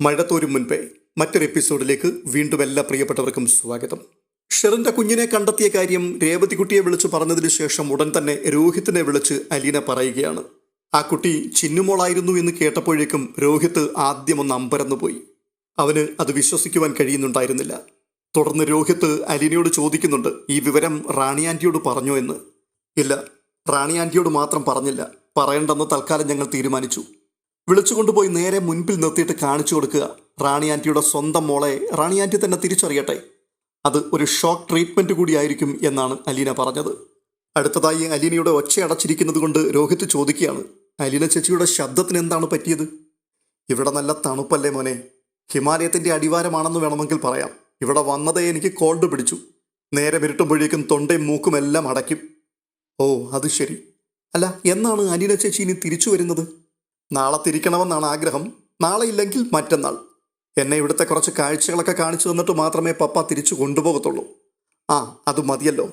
മഴ തോരും മുൻപേ മറ്റൊരു എപ്പിസോഡിലേക്ക് വീണ്ടും എല്ലാ പ്രിയപ്പെട്ടവർക്കും സ്വാഗതം. ഷെറിന്റെ കുഞ്ഞിനെ കണ്ടെത്തിയ കാര്യം രേവതിക്കുട്ടിയെ വിളിച്ചു പറഞ്ഞതിന് ശേഷം ഉടൻ തന്നെ രോഹിത്തിനെ വിളിച്ച് അലീന പറയുകയാണ്. ആ കുട്ടി ചിന്നുമോളായിരുന്നു എന്ന് കേട്ടപ്പോഴേക്കും രോഹിത്ത് ആദ്യമൊന്ന് അമ്പരന്നു പോയി. അവന് അത് വിശ്വസിക്കുവാൻ കഴിയുന്നുണ്ടായിരുന്നില്ല. തുടർന്ന് രോഹിത്ത് അലീനയോട് ചോദിക്കുന്നുണ്ട്, ഈ വിവരം റാണി ആൻറ്റിയോട് പറഞ്ഞോ എന്ന്. ഇല്ല, റാണി ആൻറ്റിയോട് മാത്രം പറഞ്ഞില്ല. പറയണ്ടെന്ന് തൽക്കാലം ഞങ്ങൾ തീരുമാനിച്ചു. വിളിച്ചുകൊണ്ടുപോയി നേരെ മുൻപിൽ നിർത്തിയിട്ട് കാണിച്ചു കൊടുക്കുക. റാണി ആൻറ്റിയുടെ സ്വന്തം മോളെ റാണി ആൻറ്റി തന്നെ തിരിച്ചറിയട്ടെ. അത് ഒരു ഷോക്ക് ട്രീറ്റ്മെൻറ്റ് കൂടിയായിരിക്കും എന്നാണ് അലീന പറഞ്ഞത്. അടുത്തതായി അലീനയുടെ ഒച്ചയടച്ചിരിക്കുന്നത് കൊണ്ട് രോഹിത്ത് ചോദിക്കുകയാണ്, അലീന ചേച്ചിയുടെ ശബ്ദത്തിന് എന്താണ് പറ്റിയത്? ഇവിടെ നല്ല തണുപ്പല്ലേ മോനെ, ഹിമാലയത്തിൻ്റെ അടിവാരമാണെന്ന് വേണമെങ്കിൽ പറയാം. ഇവിടെ വന്നതേ എനിക്ക് കോൾഡ് പിടിച്ചു. നേരെ വിരട്ടുമ്പോഴേക്കും തൊണ്ടയും മൂക്കും എല്ലാം അടയ്ക്കും. ഓ അത് ശരി. അല്ല, എന്നാണ് അലീന ചേച്ചി ഇനി തിരിച്ചു വരുന്നത്? നാളെ തിരിക്കണമെന്നാണ് ആഗ്രഹം. നാളെ ഇല്ലെങ്കിൽ മറ്റന്നാൾ. എന്നെ ഇവിടുത്തെ കുറച്ച് കാഴ്ചകളൊക്കെ കാണിച്ചു തന്നിട്ട് മാത്രമേ പപ്പ തിരിച്ചു കൊണ്ടുപോകത്തുള്ളൂ. ആ അത് മതിയല്ലോ.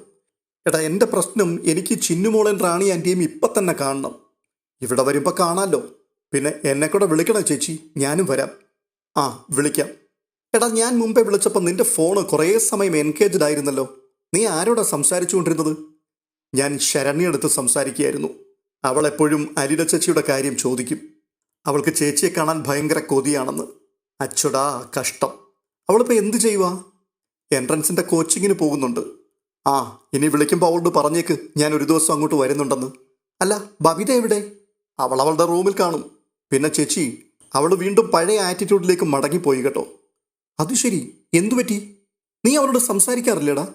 എടാ, എൻ്റെ പ്രശ്നം എനിക്ക് ചിന്നുമോളൻ റാണി ആൻറ്റിയും ഇപ്പം തന്നെ കാണണം. ഇവിടെ വരുമ്പോൾ കാണാമല്ലോ. പിന്നെ എന്നെ കൂടെ വിളിക്കണം ചേച്ചി, ഞാനും വരാം. ആ വിളിക്കാം. എടാ, ഞാൻ മുമ്പേ വിളിച്ചപ്പോൾ നിന്റെ ഫോണ് കുറേ സമയം എൻഗേജ്ഡ് ആയിരുന്നല്ലോ. നീ ആരോടാ സംസാരിച്ചു കൊണ്ടിരുന്നത്? ഞാൻ ശരണ്യെടുത്ത് സംസാരിക്കുകയായിരുന്നു. അവൾ എപ്പോഴും അലീന ചേച്ചിയുടെ കാര്യം ചോദിക്കും. അവൾക്ക് ചേച്ചിയെ കാണാൻ ഭയങ്കര കൊതിയാണെന്ന്. അച്ചടാ കഷ്ടം. അവളിപ്പോൾ എന്ത് ചെയ്യുക? എൻട്രൻസിൻ്റെ കോച്ചിങ്ങിന് പോകുന്നുണ്ട്. ആ ഇനി വിളിക്കുമ്പോൾ അവളോട് പറഞ്ഞേക്ക് ഞാൻ ഒരു ദിവസം അങ്ങോട്ട് വരുന്നുണ്ടെന്ന്. അല്ല, ബബിത എവിടെ? അവൾ അവളുടെ റൂമിൽ കാണും. പിന്നെ ചേച്ചി, അവൾ വീണ്ടും പഴയ ആറ്റിറ്റ്യൂഡിലേക്ക് മടങ്ങിപ്പോയി കേട്ടോ. അത് ശരി, എന്തു പറ്റി? നീ അവളോട് സംസാരിക്കാറില്ലേടാ?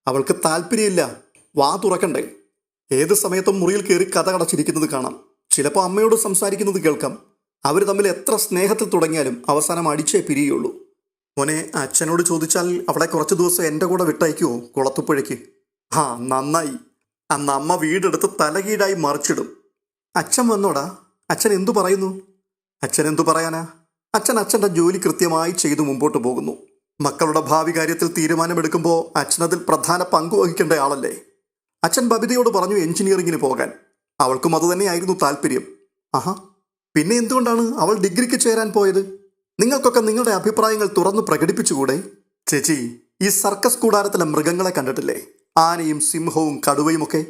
അവൾക്ക് താല്പര്യമില്ല. വാ തുറക്കണ്ടേ? ഏത് സമയത്തും മുറിയിൽ കയറി കഥ കടച്ചിരിക്കുന്നത് കാണാം. ചിലപ്പോൾ അമ്മയോട് സംസാരിക്കുന്നത് കേൾക്കാം. അവർ തമ്മിൽ എത്ര സ്നേഹത്തിൽ തുടങ്ങിയാലും അവസാനം അടിച്ചേ പിരിയുള്ളൂ. മോനെ, അച്ഛനോട് ചോദിച്ചാൽ അവളെ കുറച്ച് ദിവസം എൻ്റെ കൂടെ വിട്ടയക്കുമോ കുളത്തുപുഴയ്ക്ക്? ആ നന്നായി. അന്ന് അമ്മ വീടെടുത്ത് തലകീഴായി മറിച്ചിടും. അച്ഛൻ വന്നോടാ? അച്ഛൻ എന്തു പറയുന്നു? അച്ഛൻ എന്തു പറയാനാ? അച്ഛൻ അച്ഛൻ്റെ ജോലി കൃത്യമായി ചെയ്തു മുമ്പോട്ട് പോകുന്നു. മക്കളുടെ ഭാവി കാര്യത്തിൽ തീരുമാനമെടുക്കുമ്പോൾ അച്ഛനതിൽ പ്രധാന പങ്ക് വഹിക്കേണ്ട ആളല്ലേ. അച്ഛൻ ബബിതയോട് പറഞ്ഞു എഞ്ചിനീയറിങ്ങിന് പോകാൻ. അവൾക്കും അതുതന്നെയായിരുന്നു താല്പര്യം. ആഹാ, പിന്നെ എന്തുകൊണ്ടാണ് അവൾ ഡിഗ്രിക്ക് ചേരാൻ പോയത്? നിങ്ങൾക്കൊക്കെ നിങ്ങളുടെ അഭിപ്രായങ്ങൾ തുറന്നു പ്രകടിപ്പിച്ചുകൂടെ? ചേച്ചി, ഈ സർക്കസ് കൂടാരത്തിലെ മൃഗങ്ങളെ കണ്ടിട്ടില്ലേ? ആനയും സിംഹവും കടുവയുമൊക്കെ.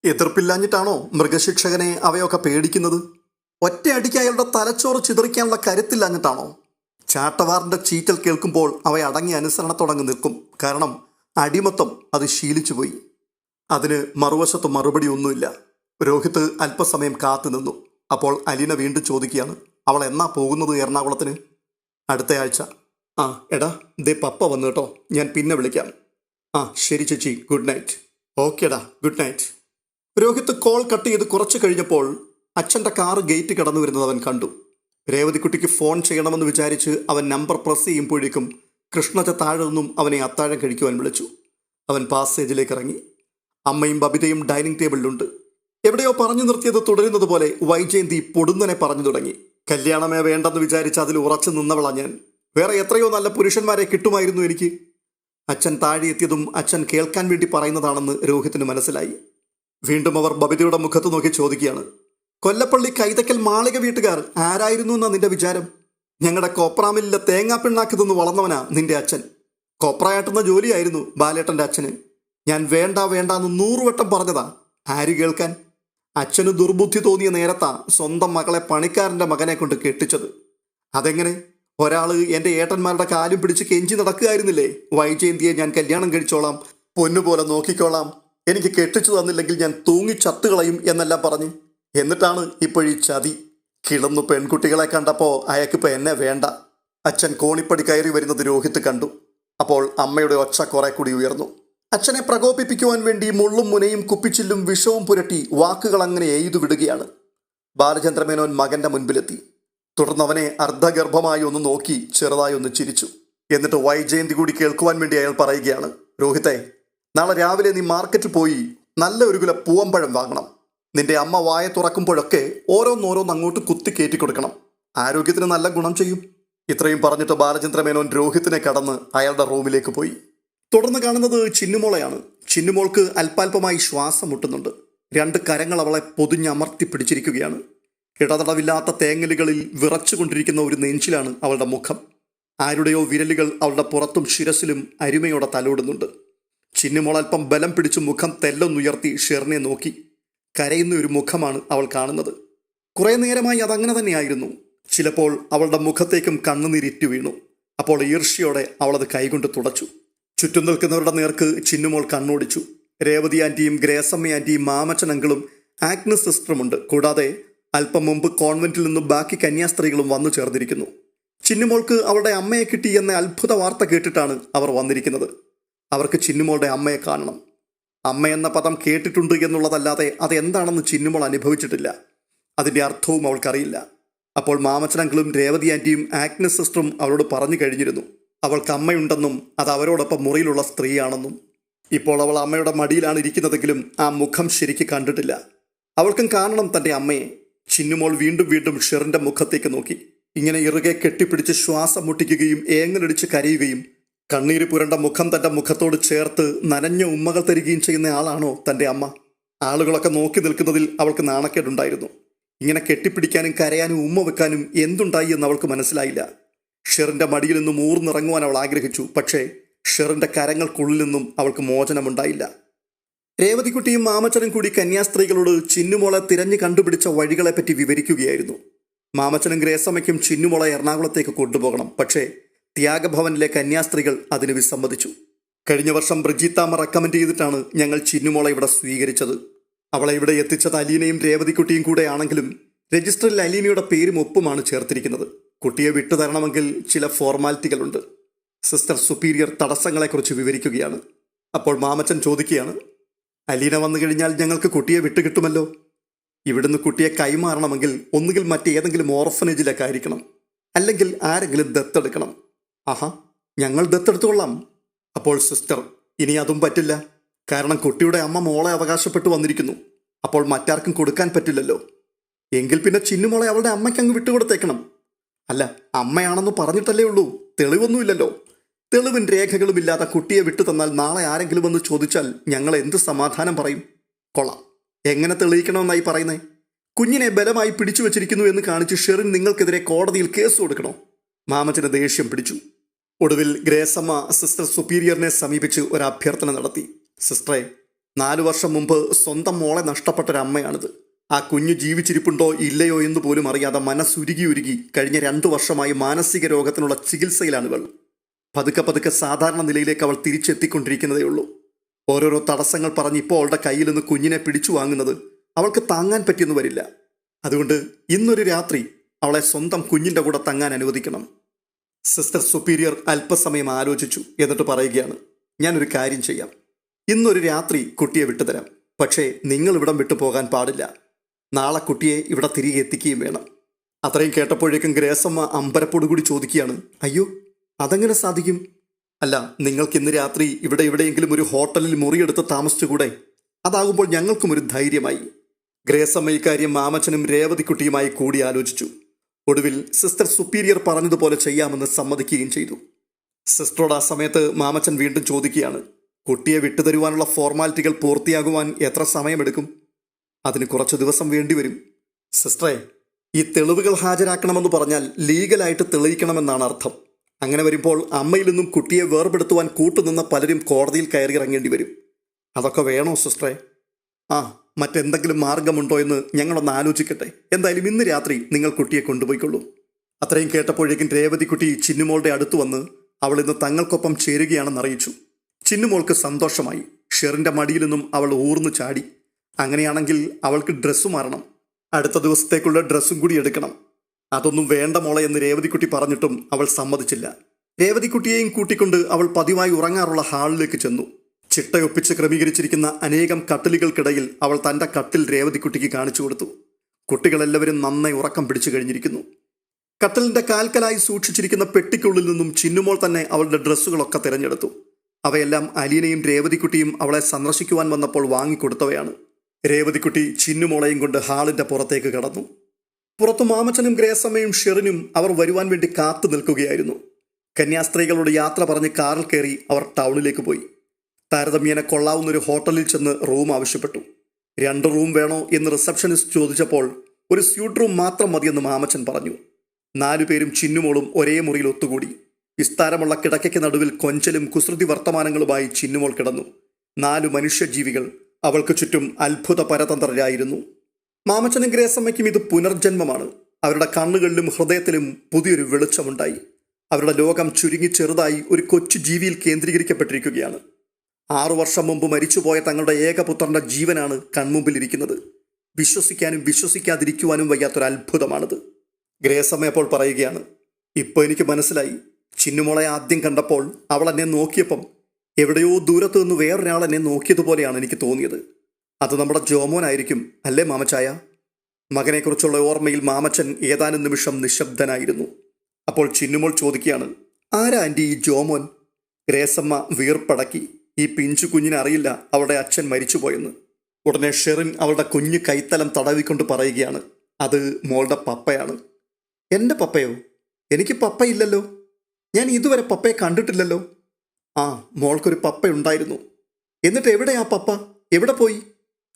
എതിർപ്പില്ലാഞ്ഞിട്ടാണോ മൃഗശിക്ഷകനെ അവയൊക്കെ പേടിക്കുന്നത്? ഒറ്റയടിക്ക് അയാളുടെ തലച്ചോറ് ചിതറിക്കാനുള്ള കരുത്തില്ലാഞ്ഞിട്ടാണോ? ചാട്ടവാറിൻ്റെ ചീറ്റൽ കേൾക്കുമ്പോൾ അവ അടങ്ങി അനുസരണത്തോടങ്ങ് നിൽക്കും. കാരണം അടിമത്തം അത് ശീലിച്ചുപോയി. അതിന് മറുവശത്ത് മറുപടി ഒന്നുമില്ല. രോഹിത്ത് അല്പസമയം കാത്തു നിന്നു. അപ്പോൾ അലീന വീണ്ടും ചോദിക്കുകയാണ്, അവൾ എന്നാ പോകുന്നത് എറണാകുളത്തിന്? അടുത്ത ആഴ്ച. ആ എടാ, ദേ പപ്പ വന്നു കേട്ടോ, ഞാൻ പിന്നെ വിളിക്കാം. ആ ശരി ചേച്ചി, ഗുഡ് നൈറ്റ്. ഓക്കേടാ, good night. Rohit call cut ചെയ്ത് കുറച്ച് കഴിഞ്ഞപ്പോൾ അച്ഛൻ്റെ കാറ് ഗേറ്റ് കടന്നു വരുന്നത് അവൻ കണ്ടു. രേവതിക്കുട്ടിക്ക് ഫോൺ ചെയ്യണമെന്ന് വിചാരിച്ച് അവൻ നമ്പർ പ്രസ് ചെയ്യുമ്പോഴേക്കും കൃഷ്ണച്ച താഴെ നിന്നും അവനെ അത്താഴം കഴിക്കുവാൻ വിളിച്ചു. അവൻ പാസേജിലേക്ക് ഇറങ്ങി. അമ്മയും ബബിതയും ഡൈനിങ് ടേബിളിലുണ്ട്. എവിടെയോ പറഞ്ഞു നിർത്തിയത് തുടരുന്നത് പോലെ വൈജയന്തി പൊടുന്നനെ പറഞ്ഞു തുടങ്ങി. കല്യാണമേ വേണ്ടെന്ന് വിചാരിച്ച് അതിൽ ഉറച്ചു നിന്നവളാ ഞാൻ. വേറെ എത്രയോ നല്ല പുരുഷന്മാരെ കിട്ടുമായിരുന്നു എനിക്ക്. അച്ഛൻ താഴെ എത്തിയതും അച്ഛൻ കേൾക്കാൻ വേണ്ടി പറയുന്നതാണെന്ന് രോഹിത്തിന് മനസ്സിലായി. വീണ്ടും അവർ ബബിതയുടെ മുഖത്ത് നോക്കി ചോദിക്കുകയാണ്, കൊല്ലപ്പള്ളി കൈതക്കൽ മാളിക വീട്ടുകാർ ആരായിരുന്നു എന്നാ നിന്റെ വിചാരം? ഞങ്ങളുടെ കോപ്രാമിലെ തേങ്ങാപ്പിണ്ണാക്കി തിന്ന് വളർന്നവനാ നിന്റെ അച്ഛൻ. കോപ്രായാട്ടുന്ന ജോലിയായിരുന്നു ബാലേട്ടൻ്റെ അച്ഛന്. ഞാൻ വേണ്ട വേണ്ടാന്ന് 100 വട്ടം പറഞ്ഞതാ. ആര് കേൾക്കാൻ? അച്ഛന് ദുർബുദ്ധി തോന്നിയ നേരത്താ സ്വന്തം മകളെ പണിക്കാരൻ്റെ മകനെ കൊണ്ട് കെട്ടിച്ചത്. അതെങ്ങനെ? ഒരാൾ എൻ്റെ ഏട്ടന്മാരുടെ കാലും പിടിച്ച് കെഞ്ചി നടക്കുകയായിരുന്നില്ലേ, വൈജയന്തിയെ ഞാൻ കല്യാണം കഴിച്ചോളാം, പൊന്നുപോലെ നോക്കിക്കോളാം, എനിക്ക് കെട്ടിച്ചു തന്നില്ലെങ്കിൽ ഞാൻ തൂങ്ങി ചത്തുകളയും എന്നെല്ലാം പറഞ്ഞ്. എന്നിട്ടാണ് ഇപ്പോഴീ ചതി. കിളന്നു പെൺകുട്ടികളെ കണ്ടപ്പോൾ അയാൾക്കിപ്പോൾ എന്നെ വേണ്ട. അച്ഛൻ കോണിപ്പടി കയറി വരുന്നത് രോഹിത്ത് കണ്ടു. അപ്പോൾ അമ്മയുടെ ഒച്ച കുറെ കൂടി ഉയർന്നു. അച്ഛനെ പ്രകോപിപ്പിക്കുവാൻ വേണ്ടി മുള്ളും മുനയും കുപ്പിച്ചില്ലും വിഷവും പുരട്ടി വാക്കുകൾ അങ്ങനെ എയ്തു വിടുകയാണ്. ബാലചന്ദ്രമേനോൻ മകന്റെ മുൻപിലെത്തി. തുടർന്ന് അവനെ അർദ്ധഗർഭമായി ഒന്ന് നോക്കി ചെറുതായി ഒന്ന് ചിരിച്ചു. എന്നിട്ട് വൈജയന്തി കൂടി കേൾക്കുവാൻ വേണ്ടി അയാൾ പറയുകയാണ്, രോഹിത്തെ, നാളെ രാവിലെ നീ മാർക്കറ്റിൽ പോയി നല്ല ഒരു കിലോ പൂവമ്പഴം വാങ്ങണം. നിന്റെ അമ്മ വായ തുറക്കുമ്പോഴൊക്കെ ഓരോന്നോരോന്ന് അങ്ങോട്ട് കുത്തി കയറ്റി കൊടുക്കണം. ആരോഗ്യത്തിന് നല്ല ഗുണം ചെയ്യും. ഇത്രയും പറഞ്ഞിട്ട് ബാലചന്ദ്രമേനോൻ രോഹിത്തിനെ കടന്ന് അയാളുടെ റൂമിലേക്ക് പോയി. തുടർന്ന് കാണുന്നത് ചിന്നുമോളെയാണ്. ചിന്നുമോൾക്ക് അല്പാൽപമായി ശ്വാസം മുട്ടുന്നുണ്ട്. 2 കരങ്ങൾ അവളെ പൊതിഞ്ഞമർത്തി പിടിച്ചിരിക്കുകയാണ്. ഇടതടവില്ലാത്ത തേങ്ങലുകളിൽ വിറച്ചുകൊണ്ടിരിക്കുന്ന ഒരു നെഞ്ചിലാണ് അവളുടെ മുഖം. ആരുടെയോ വിരലുകൾ അവളുടെ പുറത്തും ശിരസിലും അരുമയോടെ തലോടുന്നുണ്ട്. ചിന്നുമോൾ അല്പം ബലം പിടിച്ച് മുഖം തെല്ലൊന്നുയർത്തി ഷെറിനെ നോക്കി. കരയുന്ന ഒരു മുഖമാണ് അവൾ കാണുന്നത്. കുറേ നേരമായി അതങ്ങനെ തന്നെയായിരുന്നു. ചിലപ്പോൾ അവളുടെ മുഖത്തേക്കും കണ്ണുനീരിറ്റു വീണു. അപ്പോൾ ഈർഷ്യയോടെ അവളത് കൈകൊണ്ട് തുടച്ചു. ചുറ്റും നിൽക്കുന്നവരുടെ നേർക്ക് ചിന്നുമോൾ കണ്ണോടിച്ചു. രേവതി ആൻറ്റിയും ഗ്രേസമ്മ ആൻറ്റിയും മാമച്ചൻ അങ്കിളും ആഗ്നസ് സിസ്റ്ററുമുണ്ട്. കൂടാതെ അല്പം മുമ്പ് കോൺവെന്റിൽ നിന്നും ബാക്കി കന്യാസ്ത്രീകളും വന്നു ചേർന്നിരിക്കുന്നു. ചിന്നുമോൾക്ക് അവളുടെ അമ്മയെ കിട്ടി എന്ന അത്ഭുത വാർത്ത കേട്ടിട്ടാണ് അവർ വന്നിരിക്കുന്നത്. അവർക്ക് ചിന്നുമോളുടെ അമ്മയെ കാണണം. അമ്മ എന്ന പദം കേട്ടിട്ടുണ്ട് എന്നുള്ളതല്ലാതെ അതെന്താണെന്ന് ചിന്നുമോൾ അനുഭവിച്ചിട്ടില്ല. അതിൻ്റെ അർത്ഥവും അവൾക്കറിയില്ല. അപ്പോൾ മാമച്ചനങ്കിളും രേവതി ആൻറ്റിയും ആഗ്നസ് സിസ്റ്ററും അവളോട് പറഞ്ഞു കഴിഞ്ഞിരുന്നു അവൾക്ക് അമ്മയുണ്ടെന്നും അത് അവരോടൊപ്പം മുറിയിലുള്ള സ്ത്രീയാണെന്നും. ഇപ്പോൾ അവൾ അമ്മയുടെ മടിയിലാണ് ഇരിക്കുന്നതെങ്കിലും ആ മുഖം ശരിക്ക് കണ്ടിട്ടില്ല. അവൾക്കും കാണണം തൻ്റെ അമ്മയെ. ചിന്നുമോൾ വീണ്ടും വീണ്ടും ഷെറിൻ്റെ മുഖത്തേക്ക് നോക്കി. ഇങ്ങനെ ഇറുകെ കെട്ടിപ്പിടിച്ച് ശ്വാസം മുട്ടിക്കുകയും ഏങ്ങലടിച്ച് കരയുകയും കണ്ണീര് പുരണ്ട മുഖം തൻ്റെ മുഖത്തോട് ചേർത്ത് നനഞ്ഞ ഉമ്മകൾ തരികയും ചെയ്യുന്ന ആളാണോ തൻ്റെ അമ്മ? ആളുകളൊക്കെ നോക്കി നിൽക്കുന്നതിൽ അവൾക്ക് നാണക്കേടുണ്ടായിരുന്നു. ഇങ്ങനെ കെട്ടിപ്പിടിക്കാനും കരയാനും ഉമ്മ വെക്കാനും എന്തുണ്ടായി എന്ന് അവൾക്ക് മനസ്സിലായില്ല. ഷെറിൻ്റെ മടിയിൽ നിന്നും ഊർന്നിറങ്ങുവാൻ അവൾ ആഗ്രഹിച്ചു. പക്ഷേ ഷെറിൻ്റെ കരങ്ങൾക്കുള്ളിൽ നിന്നും അവൾക്ക് മോചനമുണ്ടായില്ല. രേവതിക്കുട്ടിയും മാമച്ചനും കൂടി കന്യാസ്ത്രീകളോട് ചിന്നുമോളെ തിരഞ്ഞു കണ്ടുപിടിച്ച വഴികളെപ്പറ്റി വിവരിക്കുകയായിരുന്നു. മാമച്ചനും ഗ്രേസമ്മയ്ക്കും ചിന്നുമോളെ എറണാകുളത്തേക്ക് കൊണ്ടുപോകണം. പക്ഷേ ത്യാഗഭവനിലെ കന്യാസ്ത്രീകൾ അതിന് വിസമ്മതിച്ചു. കഴിഞ്ഞ വർഷം ബ്രിജിത്താമ്മ റെക്കമെൻഡ് ചെയ്തിട്ടാണ് ഞങ്ങൾ ചിന്നുമോളെ ഇവിടെ സ്വീകരിച്ചത്. അവളെ ഇവിടെ എത്തിച്ചത് അലീനയും രേവതിക്കുട്ടിയും കൂടെ ആണെങ്കിലും രജിസ്റ്ററിൽ അലീനയുടെ പേരും ഒപ്പുമാണ് ചേർത്തിരിക്കുന്നത്. കുട്ടിയെ വിട്ടുതരണമെങ്കിൽ ചില ഫോർമാലിറ്റികളുണ്ട്. Sister superior തടസ്സങ്ങളെക്കുറിച്ച് വിവരിക്കുകയാണ്. അപ്പോൾ മാമച്ചൻ ചോദിക്കുകയാണ്, അലീന വന്നു കഴിഞ്ഞാൽ ഞങ്ങൾക്ക് കുട്ടിയെ വിട്ടുകിട്ടുമല്ലോ? ഇവിടുന്ന് കുട്ടിയെ കൈമാറണമെങ്കിൽ ഒന്നുകിൽ മറ്റേതെങ്കിലും ഓർഫനേജിലൊക്കെ ആയിരിക്കണം, അല്ലെങ്കിൽ ആരെങ്കിലും ദത്തെടുക്കണം. ആഹാ, ഞങ്ങൾ ദത്തെടുത്തുകൊള്ളാം. അപ്പോൾ സിസ്റ്റർ, ഇനി അതും പറ്റില്ല. കാരണം കുട്ടിയുടെ അമ്മ മോളെ അവകാശപ്പെട്ടു വന്നിരിക്കുന്നു. അപ്പോൾ മറ്റാർക്കും കൊടുക്കാൻ പറ്റില്ലല്ലോ. എങ്കിൽ പിന്നെ ചിന്നുമോളെ അവളുടെ അമ്മയ്ക്ക് അങ്ങ് വിട്ടുകൊടുത്തേക്കണം. അല്ല, അമ്മയാണെന്ന് പറഞ്ഞിട്ടല്ലേ ഉള്ളൂ, തെളിവൊന്നുമില്ലല്ലോ. തെളിവും രേഖകളും ഇല്ലാതെ കുട്ടിയെ വിട്ടു തന്നാൽ നാളെ ആരെങ്കിലും വന്ന് ചോദിച്ചാൽ ഞങ്ങൾ എന്ത് സമാധാനം പറയും? കൊള്ളാം, എങ്ങനെ തെളിയിക്കണമെന്നായി പറയുന്നേ? കുഞ്ഞിനെ ബലമായി പിടിച്ചു വച്ചിരിക്കുന്നു എന്ന് കാണിച്ച് ഷെറിൻ നിങ്ങൾക്കെതിരെ കോടതിയിൽ കേസ് കൊടുക്കണോ? മാമച്ചന് ദേഷ്യം പിടിച്ചു. ഒടുവിൽ ഗ്രേസമ്മ സിസ്റ്റർ സുപ്പീരിയറിനെ സമീപിച്ച് ഒരു അഭ്യർത്ഥന നടത്തി. സിസ്റ്ററെ, 4 വർഷം മുമ്പ് സ്വന്തം മോളെ നഷ്ടപ്പെട്ടൊരമ്മയാണിത്. ആ കുഞ്ഞ് ജീവിച്ചിരിപ്പുണ്ടോ ഇല്ലയോ എന്ന് പോലും അറിയാതെ മനസ്സുരുകി കഴിഞ്ഞ 2 വർഷമായി മാനസിക രോഗത്തിനുള്ള ചികിത്സയിലാണ് ഇവൾ. പതുക്കെ പതുക്കെ സാധാരണ നിലയിലേക്ക് അവൾ തിരിച്ചെത്തിക്കൊണ്ടിരിക്കുന്നതേ ഉള്ളൂ. ഓരോരോ തടസ്സങ്ങൾ പറഞ്ഞ് ഇപ്പോൾ അവളുടെ കയ്യിൽ നിന്ന് കുഞ്ഞിനെ പിടിച്ചു വാങ്ങുന്നത് അവൾക്ക് താങ്ങാൻ പറ്റിയെന്ന് വരില്ല. അതുകൊണ്ട് ഇന്നൊരു രാത്രി അവളെ സ്വന്തം കുഞ്ഞിൻ്റെ കൂടെ തങ്ങാൻ അനുവദിക്കണം. സിസ്റ്റർ സുപ്പീരിയർ അല്പസമയം ആലോചിച്ചു. എന്നിട്ട് പറയുകയാണ്, ഞാനൊരു കാര്യം ചെയ്യാം. ഇന്നൊരു രാത്രി കുട്ടിയെ വിട്ടുതരാം. പക്ഷേ നിങ്ങൾ ഇവിടം വിട്ടു പോകാൻ പാടില്ല. നാളെ കുട്ടിയെ ഇവിടെ തിരികെ എത്തിക്കുകയും വേണം. അത്രയും കേട്ടപ്പോഴേക്കും ഗ്രേസമ്മ അമ്പരപ്പോടുകൂടി ചോദിക്കുകയാണ്, അയ്യോ, അതെങ്ങനെ സാധിക്കും? അല്ല, നിങ്ങൾക്ക് ഇന്ന് രാത്രി ഇവിടെ എവിടെയെങ്കിലും ഒരു ഹോട്ടലിൽ മുറിയെടുത്ത് താമസിച്ചുകൂടെ? അതാകുമ്പോൾ ഞങ്ങൾക്കും ഒരു ധൈര്യമായി. ഗ്രേസമ്മ ഇക്കാര്യം മാമച്ചനും രേവതിക്കുട്ടിയുമായി കൂടി ആലോചിച്ചു. ഒടുവിൽ സിസ്റ്റർ സുപ്പീരിയർ പറഞ്ഞതുപോലെ ചെയ്യാമെന്ന് സമ്മതിക്കുകയും ചെയ്തു. സിസ്റ്ററോട് ആ സമയത്ത് മാമച്ചൻ വീണ്ടും ചോദിക്കുകയാണ്, കുട്ടിയെ വിട്ടുതരുവാനുള്ള ഫോർമാലിറ്റികൾ പൂർത്തിയാകുവാൻ എത്ര സമയമെടുക്കും? അതിന് കുറച്ച് ദിവസം വേണ്ടിവരും. സിസ്റ്ററെ, ഈ തെളിവുകൾ ഹാജരാക്കണമെന്ന് പറഞ്ഞാൽ ലീഗലായിട്ട് തെളിയിക്കണമെന്നാണ് അർത്ഥം. അങ്ങനെ വരുമ്പോൾ അമ്മയിൽ നിന്നും കുട്ടിയെ വേർപെടുത്തുവാൻ കൂട്ടുനിന്ന പലരും കോടതിയിൽ കയറിയിറങ്ങേണ്ടി വരും. അതൊക്കെ വേണോ സിസ്റ്ററെ? മറ്റെന്തെങ്കിലും മാർഗമുണ്ടോ എന്ന് ഞങ്ങളൊന്ന് ആലോചിക്കട്ടെ. എന്തായാലും ഇന്ന് രാത്രി നിങ്ങൾ കുട്ടിയെ കൊണ്ടുപോയിക്കൊള്ളൂ. അത്രയും കേട്ടപ്പോഴേക്കും രേവതിക്കുട്ടി ചിന്നുമോളുടെ അടുത്ത് വന്ന് അവൾ ഇന്ന് തങ്ങൾക്കൊപ്പം ചേരുകയാണെന്ന് അറിയിച്ചു. ചിന്നുമോൾക്ക് സന്തോഷമായി. ഷെറിൻ്റെ മടിയിൽ നിന്നും അവൾ ഊർന്നു ചാടി. അങ്ങനെയാണെങ്കിൽ അവൾക്ക് ഡ്രസ്സ് മാറണം. അടുത്ത ദിവസത്തേക്കുള്ള ഡ്രസ്സും കൂടി എടുക്കണം. അതൊന്നും വേണ്ട മോളെ എന്ന് രേവതിക്കുട്ടി പറഞ്ഞിട്ടും അവൾ സമ്മതിച്ചില്ല. രേവതിക്കുട്ടിയെയും കൂട്ടിക്കൊണ്ട് അവൾ പതിവായി ഉറങ്ങാറുള്ള ഹാളിലേക്ക് ചെന്നു. ചിട്ടയൊപ്പിച്ച് ക്രമീകരിച്ചിരിക്കുന്ന അനേകം കട്ടിലുകൾക്കിടയിൽ അവൾ തൻ്റെ കട്ടിൽ രേവതിക്കുട്ടിക്ക് കാണിച്ചു കൊടുത്തു. കുട്ടികളെല്ലാവരും നന്നായി ഉറക്കം പിടിച്ചു കഴിഞ്ഞിരിക്കുന്നു. കട്ടിലിൻ്റെ കാൽക്കലായി സൂക്ഷിച്ചിരിക്കുന്ന പെട്ടിക്കുള്ളിൽ നിന്നും ചിന്നുമോൾ തന്നെ അവളുടെ ഡ്രസ്സുകളൊക്കെ തിരഞ്ഞെടുത്തു. അവയെല്ലാം അലീനയും രേവതിക്കുട്ടിയും അവളെ സന്ദർശിക്കുവാൻ വന്നപ്പോൾ വാങ്ങിക്കൊടുത്തവയാണ്. രേവതിക്കുട്ടി ചിന്നുമോളെയും കൊണ്ട് ഹാളിൻ്റെ പുറത്തേക്ക് കടന്നു. പുറത്തു മാമച്ചനും ഗ്രേസമ്മയും ഷെറിനും അവർ വരുവാൻ വേണ്ടി കാത്തു നിൽക്കുകയായിരുന്നു. കന്യാസ്ത്രീകളോട് യാത്ര പറഞ്ഞ് കാറിൽ കയറി അവർ ടൗണിലേക്ക് പോയി. താരതമ്യേന കൊള്ളാവുന്നൊരു ഹോട്ടലിൽ ചെന്ന് റൂം ആവശ്യപ്പെട്ടു. 2 റൂം വേണോ എന്ന് റിസപ്ഷനിസ്റ്റ് ചോദിച്ചപ്പോൾ ഒരു സ്യൂട്ട് റൂം മാത്രം മതിയെന്ന് മാമച്ചൻ പറഞ്ഞു. 4 പേരും ചിന്നുമോളും ഒരേ മുറിയിൽ ഒത്തുകൂടി. വിസ്താരമുള്ള കിടക്കയ്ക്ക് നടുവിൽ കൊഞ്ചലും കുസൃതി വർത്തമാനങ്ങളുമായി ചിന്നുമോൾ കിടന്നു. 4 മനുഷ്യജീവികൾ അവൾക്ക് ചുറ്റും അത്ഭുത പരതന്ത്രരായിരുന്നു. മാമച്ചനും ഗ്രേസമ്മയ്ക്കും ഇത് പുനർജന്മമാണ്. അവരുടെ കണ്ണുകളിലും ഹൃദയത്തിലും പുതിയൊരു വെളിച്ചമുണ്ടായി. അവരുടെ ലോകം ചുരുങ്ങി ചെറുതായി ഒരു കൊച്ചു ജീവിയിൽ കേന്ദ്രീകരിക്കപ്പെട്ടിരിക്കുകയാണ്. 6 വർഷം മുമ്പ് മരിച്ചുപോയ തങ്ങളുടെ ഏകപുത്രന്റെ ജീവനാണ് കൺമുമ്പിലിരിക്കുന്നത്. വിശ്വസിക്കാനും വിശ്വസിക്കാതിരിക്കുവാനും വയ്യാത്തൊരു അത്ഭുതമാണിത്. ഗ്രേസമ്മ അപ്പോൾ പറയുകയാണ്, ഇപ്പോൾ എനിക്ക് മനസ്സിലായി. ചിന്നുമോളെ ആദ്യം കണ്ടപ്പോൾ അവൾ എന്നെ നോക്കിയപ്പം എവിടെയോ ദൂരത്തു നിന്ന് വേറൊരാൾ എന്നെ നോക്കിയതുപോലെയാണ് എനിക്ക് തോന്നിയത്. അത് നമ്മുടെ ജോമോനായിരിക്കും അല്ലേ മാമച്ചായ? മകനെക്കുറിച്ചുള്ള ഓർമ്മയിൽ മാമച്ചൻ ഏതാനും നിമിഷം നിശബ്ദനായിരുന്നു. അപ്പോൾ ചിന്നുമോൾ ചോദിക്കുകയാണ്, ആരാ ആൻറ്റി ഈ ജോമോൻ? ഗ്രേസമ്മ വീർപ്പടക്കി. ഈ പിഞ്ചു കുഞ്ഞിനെ അറിയില്ല അവളുടെ അച്ഛൻ മരിച്ചുപോയെന്ന്. ഉടനെ ഷെറിൻ അവളുടെ കുഞ്ഞു കൈത്തലം തടവിക്കൊണ്ട് പറയുകയാണ്, അത് മോളുടെ പപ്പയാണ്. എൻ്റെ പപ്പയോ? എനിക്ക് പപ്പയില്ലല്ലോ. ഞാൻ ഇതുവരെ പപ്പയെ കണ്ടിട്ടില്ലല്ലോ. ആ, മോൾക്കൊരു പപ്പയുണ്ടായിരുന്നു. എന്നിട്ട് എവിടെയാ പപ്പ? എവിടെ പോയി?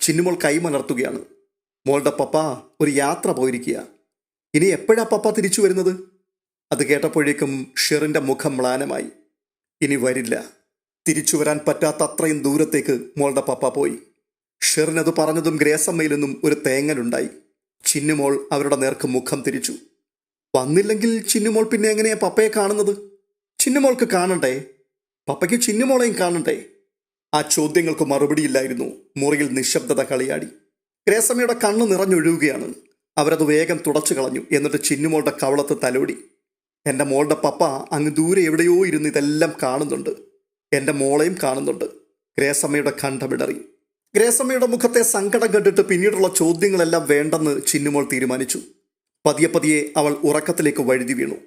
ചിന്നുമോൾ കൈമലർത്തുകയാണ്. മോളുടെ പപ്പ ഒരു യാത്ര പോയിരിക്കുക. ഇനി എപ്പോഴാ പപ്പ തിരിച്ചു വരുന്നത്? അത് കേട്ടപ്പോഴേക്കും ഷെറിൻ്റെ മുഖം മ്ലാനമായി. ഇനി വരില്ല. തിരിച്ചു വരാൻ പറ്റാത്ത അത്രയും ദൂരത്തേക്ക് മോളുടെ പപ്പ പോയി. ഷെറിനത് പറഞ്ഞതും ഗ്രേസമ്മയിൽ നിന്നും ഒരു തേങ്ങലുണ്ടായി. ചിന്നുമോൾ അവരുടെ നേർക്ക് മുഖം തിരിച്ചു. വന്നില്ലെങ്കിൽ ചിന്നുമോൾ പിന്നെ എങ്ങനെയാ പപ്പയെ കാണുന്നത്? ചിന്നുമോൾക്ക് കാണണ്ടേ? പപ്പയ്ക്ക് ചിന്നുമോളെയും കാണണ്ടേ? ആ ചോദ്യങ്ങൾക്ക് മറുപടിയില്ലായിരുന്നു. മുറിയിൽ നിശബ്ദത കളിയാടി. ഗ്രേസമ്മയുടെ കണ്ണ് നിറഞ്ഞൊഴുകുകയാണ്. അവരത് വേഗം തുടച്ചു കളഞ്ഞു. എന്നിട്ട് ചിന്നുമോളുടെ കവളത്ത് തലോടി. എൻ്റെ മോളുടെ പപ്പ അങ്ങ് ദൂരെ എവിടെയോ ഇരുന്ന് ഇതെല്ലാം കാണുന്നുണ്ട്. എൻ്റെ മോളെയും കാണുന്നുണ്ട്. ഗ്രേസമ്മയുടെ കണ്ഠമിടറി. ഗ്രേസമ്മയുടെ മുഖത്തെ സങ്കടം കണ്ടിട്ട് പിന്നീടുള്ള ചോദ്യങ്ങളെല്ലാം വേണ്ടെന്ന് ചിന്നുമോൾ തീരുമാനിച്ചു. പതിയെ പതിയെ അവൾ ഉറക്കത്തിലേക്ക് വഴുതി വീണു.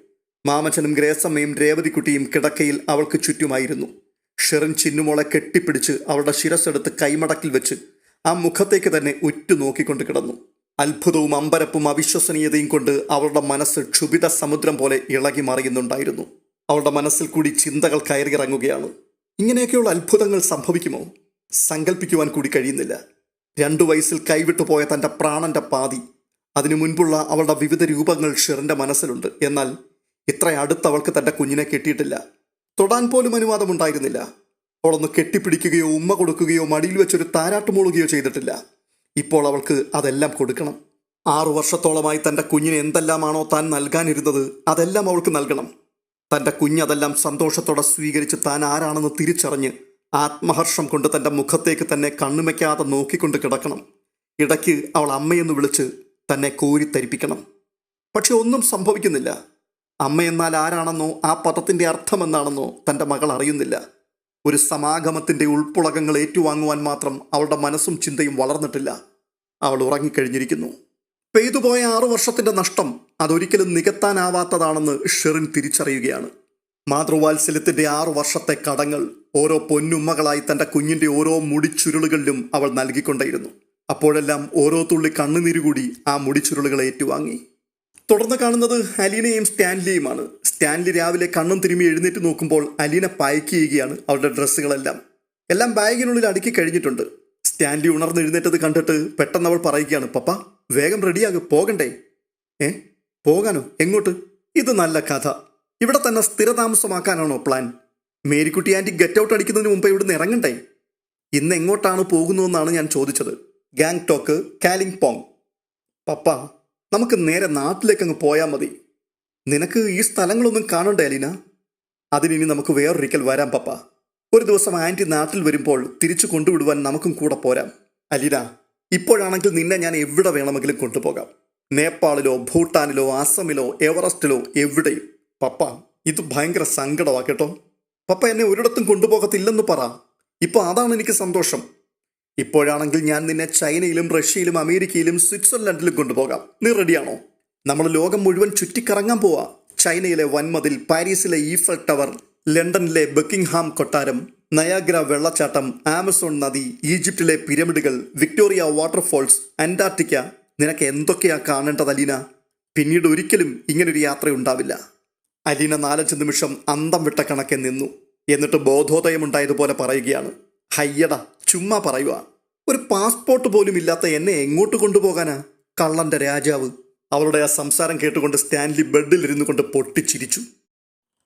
മാമച്ചനും ഗ്രേസമ്മയും രേവതിക്കുട്ടിയും കിടക്കയിൽ അവൾക്ക് ചുറ്റുമായിരുന്നു. ഷെറിൻ ചിന്നുമോളെ കെട്ടിപ്പിടിച്ച് അവളുടെ ശിരസ്സെടുത്ത് കൈമടക്കിൽ വെച്ച് ആ മുഖത്തേക്ക് തന്നെ ഉറ്റുനോക്കിക്കൊണ്ട് കിടന്നു. അത്ഭുതവും അമ്പരപ്പും അവിശ്വസനീയതയും കൊണ്ട് അവളുടെ മനസ്സ് ക്ഷുഭിത സമുദ്രം പോലെ ഇളകി മറിയുന്നുണ്ടായിരുന്നു. അവളുടെ മനസ്സിൽ കൂടി ചിന്തകൾ കയറിയിറങ്ങുകയാണ്. ഇങ്ങനെയൊക്കെയുള്ള അത്ഭുതങ്ങൾ സംഭവിക്കുമോ? സങ്കല്പിക്കുവാൻ കൂടി കഴിയുന്നില്ല. 2 വയസ്സിൽ കൈവിട്ടുപോയ തൻ്റെ പ്രാണന്റെ പാതി, അതിനു മുൻപുള്ള അവളുടെ വിവിധ രൂപങ്ങൾ ഷെറിൻ്റെ മനസ്സിലുണ്ട്. എന്നാൽ ഇത്ര അടുത്ത് അവൾക്ക് തൻ്റെ കുഞ്ഞിനെ കെട്ടിയിട്ടില്ല. തൊടാൻ പോലും അനുവാദമുണ്ടായിരുന്നില്ല. അവളൊന്ന് കെട്ടിപ്പിടിക്കുകയോ ഉമ്മ കൊടുക്കുകയോ മടിയിൽ വെച്ചൊരു താരാട്ടുമൂളുകയോ ചെയ്തിട്ടില്ല. ഇപ്പോൾ അവൾക്ക് അതെല്ലാം കൊടുക്കണം. 6 വർഷത്തോളമായി തൻ്റെ കുഞ്ഞിന് എന്തെല്ലാമാണോ താൻ നൽകാനിരുന്നത് അതെല്ലാം അവൾക്ക് നൽകണം. തൻ്റെ കുഞ്ഞതെല്ലാം സന്തോഷത്തോടെ സ്വീകരിച്ച് താൻ ആരാണെന്ന് തിരിച്ചറിഞ്ഞ് ആത്മഹർഷം കൊണ്ട് തൻ്റെ മുഖത്തേക്ക് തന്നെ കണ്ണുമയ്ക്കാതെ നോക്കിക്കൊണ്ട് കിടക്കണം. ഇടയ്ക്ക് അവൾ അമ്മയെന്ന് വിളിച്ച് തന്നെ കോരിത്തരിപ്പിക്കണം. പക്ഷെ ഒന്നും സംഭവിക്കുന്നില്ല. അമ്മയെന്നാൽ ആരാണെന്നോ ആ പദത്തിൻ്റെ അർത്ഥമെന്നാണെന്നോ തൻ്റെ മകൾ അറിയുന്നില്ല. ഒരു സമാഗമത്തിൻ്റെ ഉൾപ്പുളകങ്ങൾ ഏറ്റുവാങ്ങുവാൻ മാത്രം അവളുടെ മനസ്സും ചിന്തയും വളർന്നിട്ടില്ല. അവൾ ഉറങ്ങിക്കഴിഞ്ഞിരിക്കുന്നു. പെയ്തുപോയ 6 വർഷത്തിൻ്റെ നഷ്ടം അതൊരിക്കലും നികത്താനാവാത്തതാണെന്ന് ഷെറിൻ തിരിച്ചറിയുകയാണ്. മാതൃവാത്സല്യത്തിൻ്റെ 6 വർഷത്തെ കടങ്ങൾ ഓരോ പൊന്നുമ്മകളായി തൻ്റെ കുഞ്ഞിൻ്റെ ഓരോ മുടിച്ചുരുളുകളിലും അവൾ നൽകിക്കൊണ്ടേയിരുന്നു. അപ്പോഴെല്ലാം ഓരോ തുള്ളി കണ്ണുനീരുകൂടി ആ മുടിച്ചുരുളുകളെ ഏറ്റുവാങ്ങി. തുടർന്ന് കാണുന്നത് അലീനയും സ്റ്റാൻലിയുമാണ്. സ്റ്റാൻലി രാവിലെ കണ്ണും തിരുമ്മി എഴുന്നേറ്റ് നോക്കുമ്പോൾ അലീന പായ്ക്ക് ചെയ്യുകയാണ് അവളുടെ ഡ്രസ്സുകളെല്ലാം. എല്ലാം ബാഗിനുള്ളിൽ അടുക്കി കഴിഞ്ഞിട്ടുണ്ട്. സ്റ്റാൻലി ഉണർന്നെഴുന്നേറ്റത് കണ്ടിട്ട് പെട്ടെന്ന് അവൾ പറയുകയാണ്, പപ്പ വേഗം റെഡിയാകും, പോകണ്ടേ? പോകാനോ? എങ്ങോട്ട്? ഇത് നല്ല കഥ. ഇവിടെ തന്നെ സ്ഥിരതാമസമാക്കാനാണോ plan? Marykutty aunty get out അടിക്കുന്നതിന് മുമ്പ് ഇവിടുന്ന് ഇറങ്ങണ്ടേ? ഇന്ന് എങ്ങോട്ടാണ് പോകുന്നതെന്നാണ് ഞാൻ ചോദിച്ചത്. ഗാങ്ടോക്ക്, കാലിംപോങ്. പപ്പ നമുക്ക് നേരെ നാട്ടിലേക്കങ്ങ് പോയാൽ മതി. നിനക്ക് ഈ സ്ഥലങ്ങളൊന്നും കാണണ്ടേ അലീന? അതിനി നമുക്ക് വേറൊരിക്കൽ വരാം പപ്പ. ഒരു ദിവസം ആൻറ്റി നാട്ടിൽ വരുമ്പോൾ തിരിച്ചു കൊണ്ടുവിടുവാൻ നമുക്കും കൂടെ പോരാം. അലീന, ഇപ്പോഴാണെങ്കിൽ നിന്നെ ഞാൻ എവിടെ വേണമെങ്കിലും കൊണ്ടുപോകാം. നേപ്പാളിലോ ഭൂട്ടാനിലോ അസമിലോ എവറസ്റ്റിലോ എവിടെയും. പപ്പ ഇത് ഭയങ്കര സങ്കടമാ കേട്ടോ. പപ്പ എന്നെ ഒരിടത്തും കൊണ്ടുപോകത്തില്ലെന്ന് പറ. ഇപ്പോൾ അതാണ് എനിക്ക് സന്തോഷം. ഇപ്പോഴാണെങ്കിൽ ഞാൻ നിന്നെ ചൈനയിലും റഷ്യയിലും അമേരിക്കയിലും സ്വിറ്റ്സർലൻഡിലും കൊണ്ടുപോകാം. നീ റെഡിയാണോ? നമ്മൾ ലോകം മുഴുവൻ ചുറ്റിക്കറങ്ങാൻ പോവാ. ചൈനയിലെ വൻമതിൽ, പാരീസിലെ ഈഫൽ ടവർ, ലണ്ടനിലെ ബക്കിംഗ്ഹാം കൊട്ടാരം, നയാഗ്ര വെള്ളച്ചാട്ടം, ആമസോൺ നദി, ഈജിപ്തിലെ പിരമിഡുകൾ, വിക്ടോറിയ വാട്ടർഫോൾസ്, അന്റാർട്ടിക്ക. നിനക്ക് എന്തൊക്കെയാ കാണേണ്ടത് അലീന? പിന്നീട് ഒരിക്കലും ഇങ്ങനൊരു യാത്രയുണ്ടാവില്ല. അലീന 4-5 നിമിഷം അന്തം വിട്ട കണക്കെ നിന്നു. എന്നിട്ട് ബോധോദയമുണ്ടായതുപോലെ പറയുകയാണ്, ഹയ്യടാ ചുമ്മാ പറയുക. ഒരു പാസ്പോർട്ട് പോലും ഇല്ലാത്ത എന്നെ എങ്ങോട്ട് കൊണ്ടുപോകാനാ? കള്ളന്റെ രാജാവ്. അവളുടെ ആ സംസാരം കേട്ടുകൊണ്ട് സ്റ്റാൻലി ബെഡിലിരുന്നു കൊണ്ട് പൊട്ടിച്ചിരിച്ചു.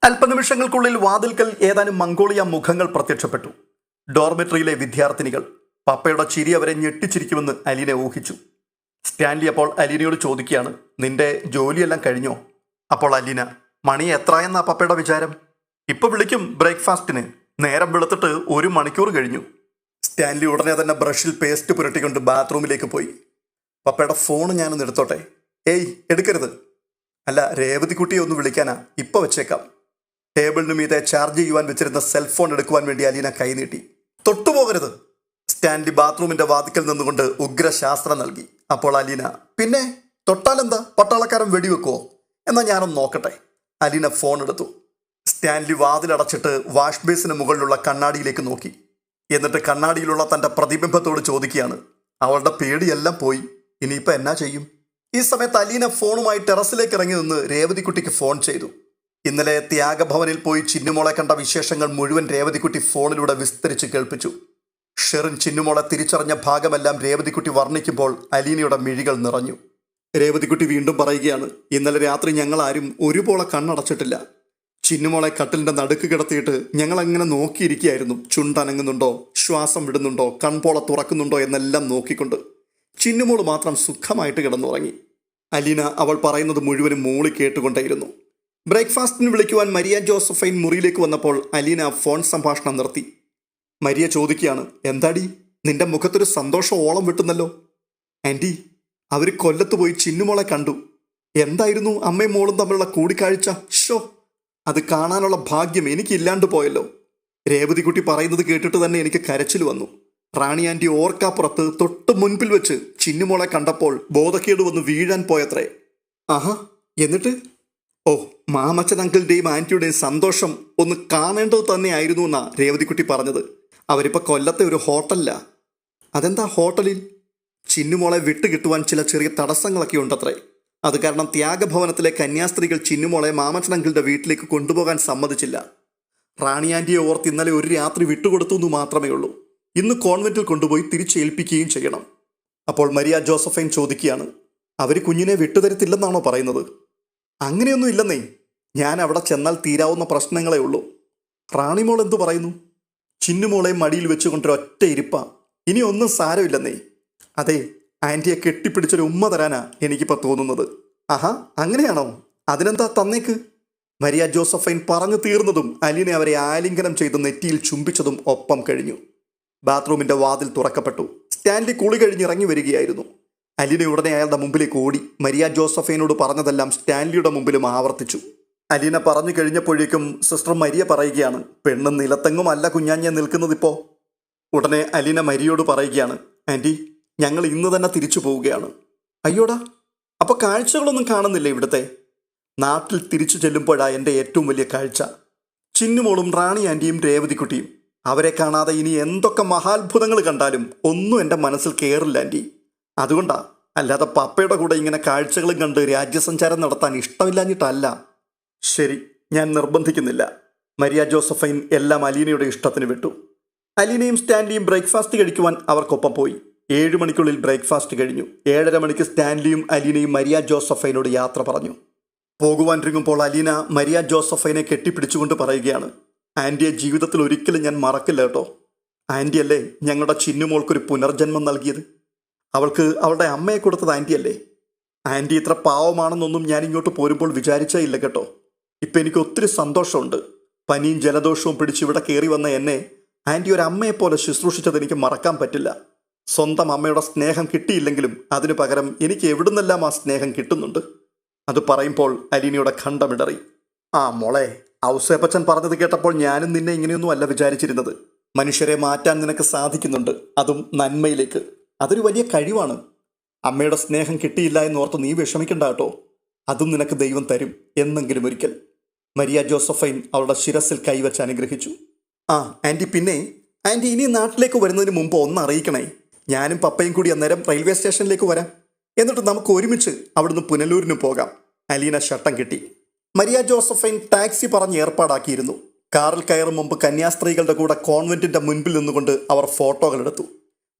അല്പനിമിഷങ്ങൾക്കുള്ളിൽ വാതിൽക്കൽ ഏതാനും മംഗോളിയ മുഖങ്ങൾ പ്രത്യക്ഷപ്പെട്ടു. ഡോർമെട്രിയിലെ വിദ്യാർത്ഥിനികൾ. പപ്പയുടെ ചിരി അവരെ ഞെട്ടിച്ചിരിക്കുമെന്ന് അലീന ഊഹിച്ചു. സ്റ്റാൻലി അപ്പോൾ അലീനയോട് ചോദിക്കുകയാണ്, നിന്റെ ജോലിയെല്ലാം കഴിഞ്ഞോ? അപ്പോൾ അലീന, മണി എത്രയെന്നാ പപ്പയുടെ വിചാരം? ഇപ്പൊ വിളിക്കും ബ്രേക്ക്ഫാസ്റ്റിന്. നേരം വെളുത്തിട്ട് 1 മണിക്കൂർ കഴിഞ്ഞു. സ്റ്റാൻലി ഉടനെ തന്നെ ബ്രഷിൽ പേസ്റ്റ് പുരട്ടിക്കൊണ്ട് ബാത്റൂമിലേക്ക് പോയി. പപ്പയുടെ ഫോൺ ഞാനൊന്ന് എടുത്തോട്ടെ? ഏയ്, എടുക്കരുത്. അല്ല, രേവതിക്കുട്ടിയെ ഒന്ന് വിളിക്കാനാ, ഇപ്പൊ വെച്ചേക്കാം. ടേബിളിന് മീതെ ചാർജ് ചെയ്യുവാൻ വെച്ചിരുന്ന സെൽഫോൺ എടുക്കുവാൻ വേണ്ടി അലീന കൈനീട്ടി. തൊട്ടുപോകരുത്. സ്റ്റാൻലി ബാത്റൂമിന്റെ വാതിക്കൽ നിന്നുകൊണ്ട് ഉഗ്രശാസ്ത്രം നൽകി. അപ്പോൾ അലീന, പിന്നെ തൊട്ടാലെന്താ, പട്ടാളക്കാരൻ വെടിവെക്കുവോ? എന്നാൽ ഞാനൊന്ന് നോക്കട്ടെ. അലീന ഫോൺ എടുത്തു. സ്റ്റാൻലി വാതിലടച്ചിട്ട് വാഷ് ബേസിന് മുകളിലുള്ള കണ്ണാടിയിലേക്ക് നോക്കി. എന്നിട്ട് കണ്ണാടിയിലുള്ള തന്റെ പ്രതിബിംബത്തോട് ചോദിക്കുകയാണ്, അവളുടെ പേടിയെല്ലാം പോയി, ഇനിയിപ്പോൾ എന്നാ ചെയ്യും? ഈ സമയത്ത് അലീന ഫോണുമായി ടെറസിലേക്ക് ഇറങ്ങി നിന്ന് രേവതിക്കുട്ടിക്ക് ഫോൺ ചെയ്തു. ഇന്നലെ ത്യാഗഭവനിൽ പോയി ചിന്നുമോളെ കണ്ട വിശേഷങ്ങൾ മുഴുവൻ രേവതിക്കുട്ടി ഫോണിലൂടെ വിസ്തരിച്ച് കേൾപ്പിച്ചു. ഷെറിൻ ചിന്നുമോളെ തിരിച്ചറിഞ്ഞ ഭാഗമെല്ലാം രേവതിക്കുട്ടി വർണ്ണിക്കുമ്പോൾ അലീനയുടെ മിഴികൾ നിറഞ്ഞു. രേവതിക്കുട്ടി വീണ്ടും പറയുകയാണ്, ഇന്നലെ രാത്രി ഞങ്ങൾ ആരും ഒരുപോലെ കണ്ണടച്ചിട്ടില്ല. ചിന്നുമോളെ കട്ടിലിന്റെ നടുക്ക് കിടത്തിയിട്ട് ഞങ്ങൾ അങ്ങനെ നോക്കിയിരിക്കുകയായിരുന്നു. ചുണ്ടനങ്ങുന്നുണ്ടോ, ശ്വാസം വിടുന്നുണ്ടോ, കൺപോള തുറക്കുന്നുണ്ടോ എന്നെല്ലാം നോക്കിക്കൊണ്ട്. ചിന്നുമോള് മാത്രം സുഖമായിട്ട് കിടന്നുറങ്ങി. അലീന അവൾ പറയുന്നത് മുഴുവനും മോളി കേട്ടുകൊണ്ടേയിരുന്നു. ബ്രേക്ക്ഫാസ്റ്റിന് വിളിക്കുവാൻ മരിയ ജോസഫൈൻ മുറിയിലേക്ക് വന്നപ്പോൾ അലീന ഫോൺ സംഭാഷണം നിർത്തി. മരിയ ചോദിക്കുകയാണ്, എന്താടി, നിന്റെ മുഖത്തൊരു സന്തോഷം ഓളം വിട്ടുന്നല്ലോ. ആൻറ്റി, അവർ കൊല്ലത്ത് പോയി ചിന്നുമോളെ കണ്ടു. എന്തായിരുന്നു അമ്മയും മോളും തമ്മിലുള്ള കൂടിക്കാഴ്ച? ഷോ, അത് കാണാനുള്ള ഭാഗ്യം എനിക്കില്ലാണ്ട് പോയല്ലോ. രേവതിക്കുട്ടി പറയുന്നത് കേട്ടിട്ട് തന്നെ എനിക്ക് കരച്ചിൽ വന്നു. റാണി ആൻറ്റി ഓർക്കാപ്പുറത്ത് തൊട്ട് മുൻപിൽ വെച്ച് ചിന്നുമോളെ കണ്ടപ്പോൾ ബോധക്കേട് വന്ന് വീഴാൻ പോയത്രേ. ആഹാ, എന്നിട്ട്? ഓ, മാമച്ചൻ അങ്കിളിൻ്റെയും ആൻറ്റിയുടെയും സന്തോഷം ഒന്ന് കാണേണ്ടത് തന്നെയായിരുന്നു എന്നാ രേവതിക്കുട്ടി പറഞ്ഞത്. അവരിപ്പോൾ കൊല്ലത്തെ ഒരു ഹോട്ടലില്ല. അതെന്താ ഹോട്ടലിൽ? ചിന്നുമോളെ വിട്ടുകിട്ടുവാൻ ചില ചെറിയ തടസ്സങ്ങളൊക്കെ ഉണ്ടത്രേ. അത് കാരണം ത്യാഗഭവനത്തിലെ കന്യാസ്ത്രീകൾ ചിന്നുമോളെ മാമച്ചൻ അങ്കിളുടെ വീട്ടിലേക്ക് കൊണ്ടുപോകാൻ സമ്മതിച്ചില്ല. റാണി ആൻറ്റിയെ ഓർത്ത് ഇന്നലെ ഒരു രാത്രി വിട്ടുകൊടുത്തു എന്ന് മാത്രമേ ഉള്ളൂ. ഇന്ന് കോൺവെന്റിൽ കൊണ്ടുപോയി തിരിച്ചേൽപ്പിക്കുകയും ചെയ്യണം. അപ്പോൾ മരിയ ജോസഫൈൻ ചോദിക്കുകയാണ്, അവർ കുഞ്ഞിനെ വിട്ടുതരത്തില്ലെന്നാണോ പറയുന്നത്? അങ്ങനെയൊന്നും ഇല്ലെന്നേ. ഞാൻ അവിടെ ചെന്നാൽ തീരാവുന്ന പ്രശ്നങ്ങളേ ഉള്ളൂ. റാണിമോൾ എന്തു പറയുന്നു? ചിന്നുമോളെ മടിയിൽ വെച്ചുകൊണ്ടൊരൊറ്റ ഇരിപ്പാ. ഇനി ഒന്നും സാരമില്ലെന്നേ. അതെ, ആൻറ്റിയെ കെട്ടിപ്പിടിച്ചൊരു ഉമ്മ തരാനാ എനിക്കിപ്പോൾ തോന്നുന്നത്. ആഹാ, അങ്ങനെയാണോ? അതിനെന്താ, തന്നേക്ക്. മരിയ ജോസഫൈൻ പറഞ്ഞു തീർന്നതും അലീന അവരെ ആലിംഗനം ചെയ്ത് നെറ്റിയിൽ ചുംബിച്ചതും ഒപ്പം കഴിഞ്ഞു. ബാത്റൂമിന്റെ വാതിൽ തുറക്കപ്പെട്ടു. സ്റ്റാൻലി കുളി കഴിഞ്ഞിറങ്ങി വരികയായിരുന്നു. അലീന ഉടനെ അയാളുടെ മുമ്പിലേക്ക് ഓടി മരിയ ജോസഫൈനോട് പറഞ്ഞതെല്ലാം സ്റ്റാൻലിയുടെ മുമ്പിലും ആവർത്തിച്ചു. അലീന പറഞ്ഞു കഴിഞ്ഞപ്പോഴേക്കും സിസ്റ്റർ മരിയ പറയുകയാണ്, പെണ്ണ് നിലത്തെങ്ങും അല്ല കുഞ്ഞാഞ്ഞെ നിൽക്കുന്നതിപ്പോ. ഉടനെ അലീന മരിയോട് പറയുകയാണ്, ആൻറ്റി, ഞങ്ങൾ ഇന്ന് തന്നെ തിരിച്ചു പോവുകയാണ്. അയ്യോടാ, അപ്പോൾ കാഴ്ചകളൊന്നും കാണുന്നില്ല ഇവിടുത്തെ? നാട്ടിൽ തിരിച്ചു ചെല്ലുമ്പോഴാ എൻ്റെ ഏറ്റവും വലിയ കാഴ്ച. ചിന്നുമോളും റാണി ആൻറ്റിയും രേവതിക്കുട്ടിയും. അവരെ കാണാതെ ഇനി എന്തൊക്കെ മഹാത്ഭുതങ്ങൾ കണ്ടാലും ഒന്നും എൻ്റെ മനസ്സിൽ കയറില്ല ആൻറ്റി. അതുകൊണ്ടാ, അല്ലാതെ പപ്പയുടെ കൂടെ ഇങ്ങനെ കാഴ്ചകളും കണ്ട് രാജ്യസഞ്ചാരം നടത്താൻ ഇഷ്ടമില്ലാഞ്ഞിട്ടല്ല. ശരി, ഞാൻ നിർബന്ധിക്കുന്നില്ല. മരിയ ജോസഫൈൻ എല്ലാം അലീനയുടെ ഇഷ്ടത്തിന് വിട്ടു. അലീനയും സ്റ്റാൻലിയും ബ്രേക്ക്ഫാസ്റ്റ് കഴിക്കുവാൻ അവർക്കൊപ്പം പോയി. 7 മണിക്കുള്ളിൽ ബ്രേക്ക്ഫാസ്റ്റ് കഴിഞ്ഞു. 7:30 മണിക്ക് സ്റ്റാൻലിയും അലീനയും മരിയ ജോസഫൈനോട് യാത്ര പറഞ്ഞു. പോകുവാനിരിക്കുമ്പോൾ അലീന മരിയ ജോസഫൈനെ കെട്ടിപ്പിടിച്ചുകൊണ്ട് പറയുകയാണ്, ആൻറ്റിയെ ജീവിതത്തിൽ ഒരിക്കലും ഞാൻ മറക്കില്ല കേട്ടോ. ആൻറ്റിയല്ലേ ഞങ്ങളുടെ ചിന്നുമോൾക്കൊരു പുനർജന്മം നൽകിയത്? അവൾക്ക് അവളുടെ അമ്മയെ കൊടുത്തത് ആൻറ്റിയല്ലേ? ആൻറ്റി ഇത്ര പാവമാണെന്നൊന്നും ഞാൻ ഇങ്ങോട്ട് പോരുമ്പോൾ വിചാരിച്ചേ ഇല്ല കേട്ടോ. ഇപ്പം എനിക്ക് ഒത്തിരി സന്തോഷമുണ്ട്. പനിയും ജലദോഷവും പിടിച്ച് ഇവിടെ കയറി വന്ന എന്നെ ആൻറ്റി ഒരു അമ്മയെപ്പോലെ ശുശ്രൂഷിച്ചത് എനിക്ക് മറക്കാൻ പറ്റില്ല. സ്വന്തം അമ്മയുടെ സ്നേഹം കിട്ടിയില്ലെങ്കിലും അതിനു പകരം എനിക്ക് എവിടുന്നെല്ലാം ആ സ്നേഹം കിട്ടുന്നുണ്ട്. അത് പറയുമ്പോൾ അലീനയുടെ ഖണ്ഡമിടറി. ആ മോളെ, ഔസേപ്പച്ചൻ പറഞ്ഞത് കേട്ടപ്പോൾ ഞാനും നിന്നെ ഇങ്ങനെയൊന്നും അല്ല വിചാരിച്ചിരുന്നത്. മനുഷ്യരെ മാറ്റാൻ നിനക്ക് സാധിക്കുന്നുണ്ട്, അതും നന്മയിലേക്ക്. അതൊരു വലിയ കഴിവാണ്. അമ്മയുടെ സ്നേഹം കിട്ടിയില്ല എന്നോർത്ത് നീ വിഷമിക്കണ്ട കേട്ടോ. അതും നിനക്ക് ദൈവം തരും എന്നെങ്കിലും ഒരിക്കൽ. മരിയ ജോസഫൈൻ അവളുടെ ശിരസിൽ കൈവച്ച് അനുഗ്രഹിച്ചു. ആ ആൻറ്റി, പിന്നെ ആൻറ്റി ഇനി നാട്ടിലേക്ക് വരുന്നതിന് മുമ്പ് ഒന്ന് അറിയിക്കണേ. ഞാനും പപ്പയും കൂടി അന്നേരം റെയിൽവേ സ്റ്റേഷനിലേക്ക് വരാം. എന്നിട്ട് നമുക്ക് ഒരുമിച്ച് അവിടുന്ന് പുനലൂരിന് പോകാം. അലീന ഷട്ടം കിട്ടി. മരിയ ജോസഫൈൻ ടാക്സി പറഞ്ഞ് ഏർപ്പാടാക്കിയിരുന്നു. കാറിൽ കയറും മുമ്പ് കന്യാസ്ത്രീകളുടെ കൂടെ കോൺവെന്റിന്റെ മുൻപിൽ നിന്നുകൊണ്ട് അവർ ഫോട്ടോകൾ എടുത്തു.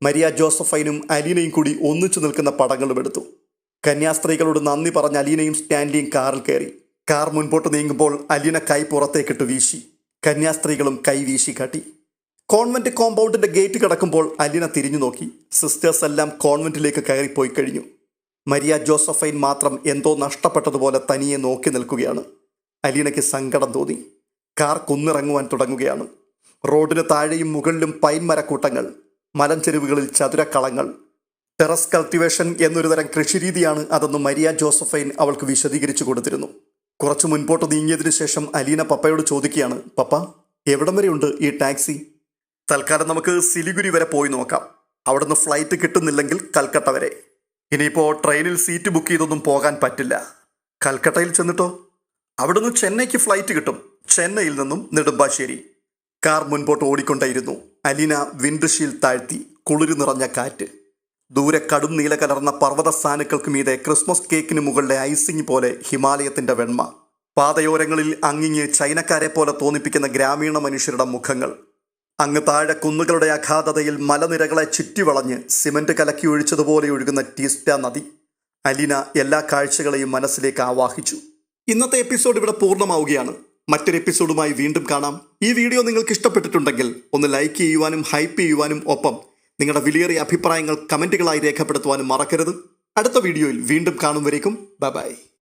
മരിയ ജോസഫൈനും അലീനയും കൂടി ഒന്നിച്ചു നിൽക്കുന്ന പടങ്ങളും എടുത്തു. കന്യാസ്ത്രീകളോട് നന്ദി പറഞ്ഞ അലീനയും സ്റ്റാൻലിയും കാറിൽ കയറി. കാർ മുൻപോട്ട് നീങ്ങുമ്പോൾ അലീന കൈ പുറത്തേക്കിട്ട് വീശി. കന്യാസ്ത്രീകളും കൈ വീശി കാട്ടി. കോൺവെന്റ് കോമ്പൗണ്ടിന്റെ ഗേറ്റ് കടക്കുമ്പോൾ അലീന തിരിഞ്ഞു നോക്കി. സിസ്റ്റേഴ്സ് എല്ലാം കോൺവെന്റിലേക്ക് കയറിപ്പോയി കഴിഞ്ഞു. മരിയ ജോസഫൈൻ മാത്രം എന്തോ നഷ്ടപ്പെട്ടതുപോലെ തനിയെ നോക്കി നിൽക്കുകയാണ്. അലീനയ്ക്ക് സങ്കടം തോന്നി. കാർ കുന്നിറങ്ങുവാൻ തുടങ്ങുകയാണ്. റോഡിന് താഴെയും മുകളിലും പൈൻ മരക്കൂട്ടങ്ങൾ, മലഞ്ചെരുവുകളിൽ ചതുരക്കളങ്ങൾ. ടെറസ് കൾട്ടിവേഷൻ എന്നൊരു തരം കൃഷിരീതിയാണ് അതെന്ന് മരിയ ജോസഫൈൻ അവൾക്ക് വിശദീകരിച്ചു കൊടുത്തിരുന്നു. കുറച്ചു മുൻപോട്ട് നീങ്ങിയതിനു ശേഷം അലീന പപ്പയോട് ചോദിക്കുകയാണ്, പപ്പ, എവിടം വരെയുണ്ട് ഈ ടാക്സി? തൽക്കാലം നമുക്ക് സിലിഗുരി വരെ പോയി നോക്കാം. അവിടുന്ന് ഫ്ലൈറ്റ് കിട്ടുന്നില്ലെങ്കിൽ കൽക്കട്ട വരെ. ഇനിയിപ്പോൾ ട്രെയിനിൽ സീറ്റ് ബുക്ക് ചെയ്തൊന്നും പോകാൻ പറ്റില്ല. കൽക്കട്ടയിൽ ചെന്നിട്ടോ? അവിടുന്ന് ചെന്നൈക്ക് ഫ്ലൈറ്റ് കിട്ടും. ചെന്നൈയിൽ നിന്നും നെടുമ്പാശ്ശേരി. കാർ മുൻപോട്ട് ഓടിക്കൊണ്ടേയിരുന്നു. അലീന വിൻഡ്ഷീൽഡ് താഴ്ത്തി. കുളിര് നിറഞ്ഞ കാറ്റ്. ദൂരെ കടും നീല കലർന്ന പർവ്വത സാനുക്കൾക്ക് മീതെ ക്രിസ്മസ് കേക്കിന് മുകളിലെ ഐസിങ് പോലെ ഹിമാലയത്തിന്റെ വെണ്മ. പാതയോരങ്ങളിൽ അങ്ങിങ്ങ് ചൈനക്കാരെ പോലെ തോന്നിപ്പിക്കുന്ന ഗ്രാമീണ മനുഷ്യരുടെ മുഖങ്ങൾ. അങ്ങ് താഴെ കുന്നുകളുടെ അഗാധതയിൽ മലനിരകളെ ചുറ്റിവളഞ്ഞ് സിമന്റ് കലക്കി ഒഴിച്ചതുപോലെ ഒഴുകുന്ന ടീസ്റ്റ നദി. അലീന എല്ലാ കാഴ്ചകളെയും മനസ്സിലേക്ക് ആവാഹിച്ചു. ഇന്നത്തെ എപ്പിസോഡ് ഇവിടെ പൂർണ്ണമാവുകയാണ്. മറ്റൊരു എപ്പിസോഡുമായി വീണ്ടും കാണാം. ഈ വീഡിയോ നിങ്ങൾക്ക് ഇഷ്ടപ്പെട്ടിട്ടുണ്ടെങ്കിൽ ഒന്ന് ലൈക്ക് ചെയ്യുവാനും ഹൈപ്പ് ചെയ്യുവാനും ഒപ്പം നിങ്ങളുടെ വിലയേറിയ അഭിപ്രായങ്ങൾ കമന്റുകളായി രേഖപ്പെടുത്തുവാനും മറക്കരുത്. അടുത്ത വീഡിയോയിൽ വീണ്ടും കാണും വരേക്കും ബൈ ബൈ.